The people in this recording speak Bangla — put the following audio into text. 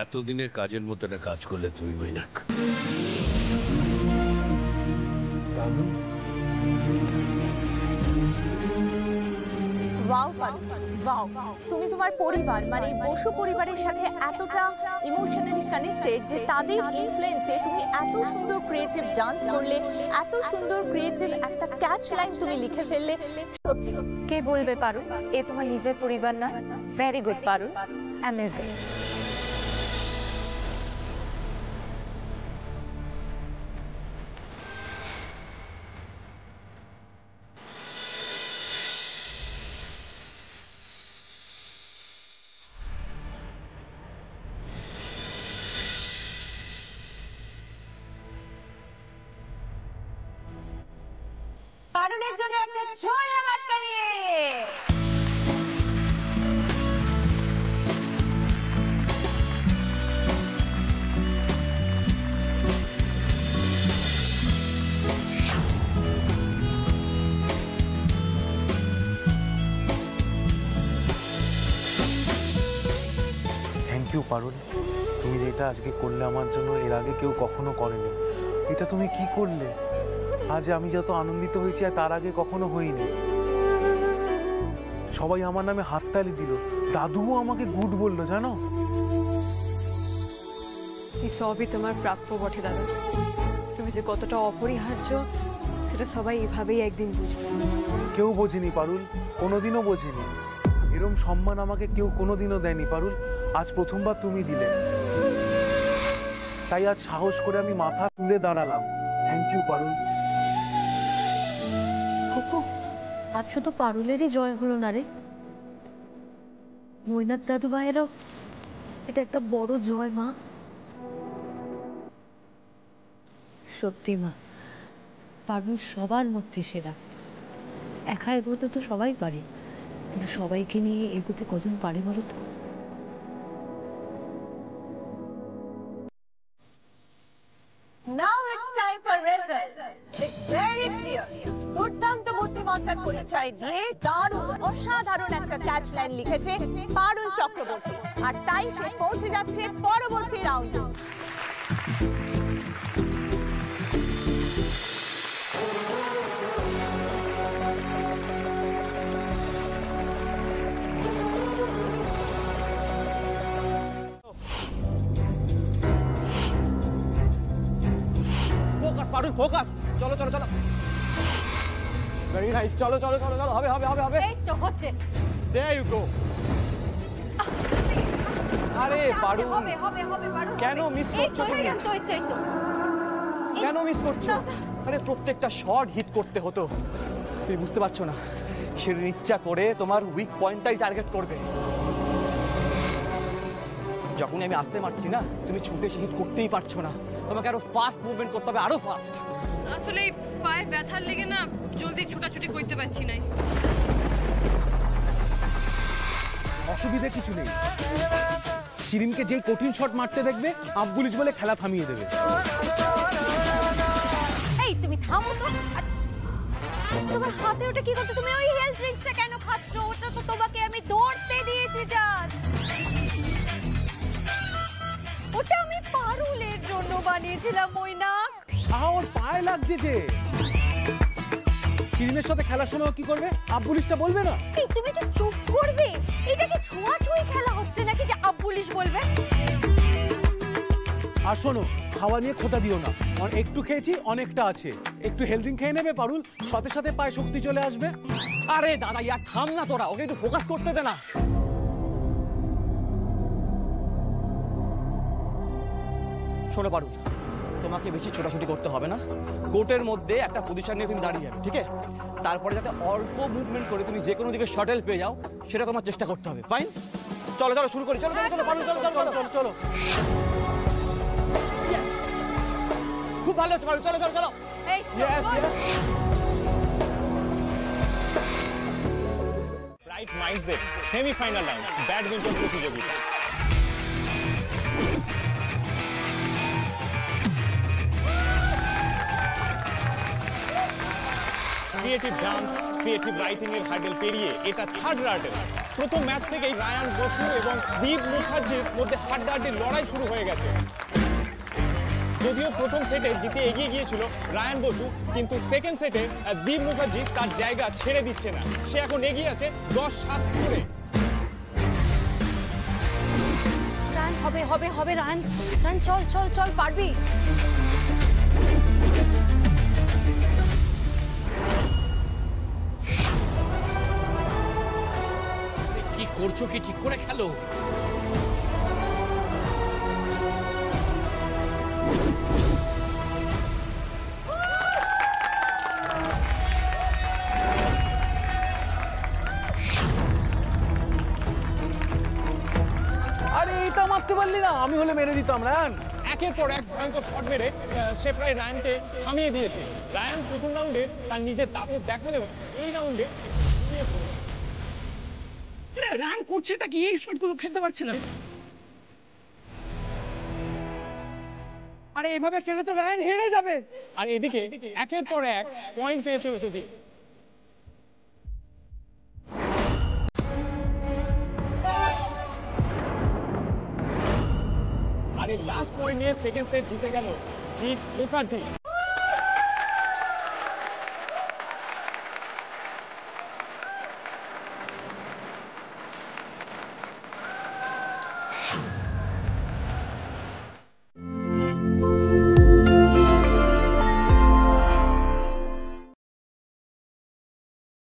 এতদিনের কাজের মতো একটা কাজ করলে তুমি মৈনাক। তুমি তোমার পরিবার মানে বসু পরিবারের সাথে এতটা ইমোশনালি কানেক্টেড যে তাদের ইনফ্লুয়েন্সে তুমি এত সুন্দর ক্রিয়েটিভ ডান্স করলে, এত সুন্দর ক্রিয়েটিভ একটা ক্যাচ লাইন তুমি লিখে ফেললে। কে বলবে পারুল এ তোমার নিজের পরিবার না? ভেরি গুড পারুল, অ্যামেজিং। পারুলের জন্য একটা জোরে হাততালি। থ্যাংক ইউ পারুল, তুমি যেটা আজকে করলে আমার জন্য এর আগে কেউ কখনো করেনি। এটা তুমি কি করলে? আজ আমি যত আনন্দিত হয়েছি আর তার আগে কখনো হইনি। সবাই আমার নামে হাততালি দিল, দাদুও আমাকে গুড বললো জানো। এই সবই তোমার প্রাপ্য বটে দাদা। তুমি যে কতটা অপরিহার্য সেটা সবাই এভাবেই একদিন বুঝবে। কেউ বোঝেনি পারুল, কোনোদিনও বোঝেনি। এরম সম্মান আমাকে কেউ কোনোদিনও দেয়নি পারুল, আজ প্রথমবার তুমি দিলে। তাই আজ সাহস করে আমি মাথা তুলে দাঁড়ালাম। থ্যাংক ইউ পারুল। আজ শুধু পারুলেরই জয় হলো না রে, মৈনাক দাদু ভাইয়েরও এটা একটা বড় জয় মা। সত্যি মা, পারুল সবার মধ্যে সেরা। একা এগোতে তো সবাই পারে, কিন্তু সবাইকে নিয়ে এগোতে কজন পারে বলো তো? Now it's time for results. It's very clear. দুর্দান্ত বুদ্ধিমত্তার পরিচয় দিয়ে দারুণ অসাধারণ একটা ক্যাচ লাইন লিখেছে পারুল চক্রবর্তী, আর তাই সে পৌঁছে যাচ্ছে পরবর্তী রাউন্ডে। ফোকাস পারুল, ফোকাস। চলো চলো চলো, ভেরি নাইস। চলো চলো চলো চলো, হবে হবে হবে হবে। এই তো হচ্ছে। There you go. আরে পারুল, হবে হবে হবে পারুল। কেন মিস করছো তুমি? কেন মিস করছো? আরে প্রত্যেকটা শট হিট করতে হতো, তুমি বুঝতে পারছো না? শিরিন ইচ্ছা করে তোমার উইক পয়েন্টটাই টার্গেট করবে। যখনই আমি আসতে পারছি না, তুমি ছুটে এসে হিট করতেই পারছো না। তোমাকে আরো ফাস্ট মুভমেন্ট করতে হবে, আরো ফাস্ট। আসলে পায়ে ব্যথার লেগে না জলদি ছোটাছুটি করতে পারছি না। অসুবিধা কিছু নেই, শিরিনকে যেই কঠিন শট মারতে দেখবে আব্বুলিশ বলে খেলা থামিয়ে দেবে। এই তুমি থামো তো। তোমার হাতে ওটা কি করছো? তুমি ওই হেলথ ড্রিঙ্কসটা কেন খাচ্ছো? ওটা তো তোমাকে আমি দৌড়তে দিয়েছি জান। ওটা আমি পারুলের জন্য বানিয়েছিলাম মৈনাক। ওর পায়ে লাগছে যে। শিরিনের সাথে খেলার সময় কি করবে? আব্বুলিশটা বলবে না? এই তুমি কি চুপ করবে? এটা কি ছোঁয়াছুঁই খেলা হচ্ছে নাকি যে আব্বুলিশ বলবে? আর শোনো, খাওয়া নিয়ে খোটা দিও না। একটু খেয়েছি, অনেকটা আছে। একটু হেলথ ড্রিঙ্ক খেয়ে নেবে পারুল, সাথে সাথে পায়ে শক্তি চলে আসবে। আরে দাদা ইয়ার থাম না তোরা, ওকে একটু ফোকাস করতে দে না। শোনো পারুল, তোমাকে বেশি ছোটাছুটি করতে হবে না। কোর্টের মধ্যে একটা পজিশন নিয়ে তুমি দাঁড়িয়ে যাবে, ঠিক আছে? তারপরে যাতে অল্প মুভমেন্ট করে তুমি যে কোনো দিকে শটল পেয়ে যাও, সেটা তোমার চেষ্টা করতে হবে। ফাইন, চলো চলো শুরু করি। চলো চলো চলো পারুল, চলো চলো চলো চলো। খুব ভালো হচ্ছে পারুল, চলো চলো চলো। Bright mindset semifinal round badminton প্রতিযোগিতা। ক্রিয়েটিভ ডান্স, ক্রিয়েটিভ রাইটিং এর হার্ডেল পেরিয়ে এটা থার্ড হার্ডেল। প্রথম ম্যাচ থেকেই রায়ান বসু এবং দীপ মুখার্জির মধ্যে হাড্ডাহাড্ডি লড়াই শুরু হয়ে গেছে। যদিও প্রথম সেটে জিতে এগিয়ে গিয়েছিল রায়ান বসু, কিন্তু সেকেন্ড সেটে দীপ মুখার্জি তার জায়গা ছেড়ে দিচ্ছে না। সে এখন এগিয়ে আছে 10-7 করে। রান হবে হবে হবে, রান রান, চল চল চল, পারবি। কি করছো, কি ঠিক করে খেলো। আরে এটা মারতে পারলি না, আমি হলে মেরে দিতাম রান। একের পর এক ভয়ঙ্কর শট মেরে সে প্রায় রায়ানকে থামিয়ে দিয়েছে। রায়ান প্রথম রাউন্ডে তার নিজের দাপট দেখালেও এই রাউন্ডে রান করছে এটা কি, এই শটগুলো খেলতে পারছে না। আরে এভাবে খেলে তো রায়ান হেরে যাবে। আর এদিকে একের পর এক পয়েন্ট পেয়ে চলেছে দীপ। আর এই লাস্ট পয়েন্ট নিয়ে সেকেন্ড সেট জিতে গেল দীপ মুখার্জি।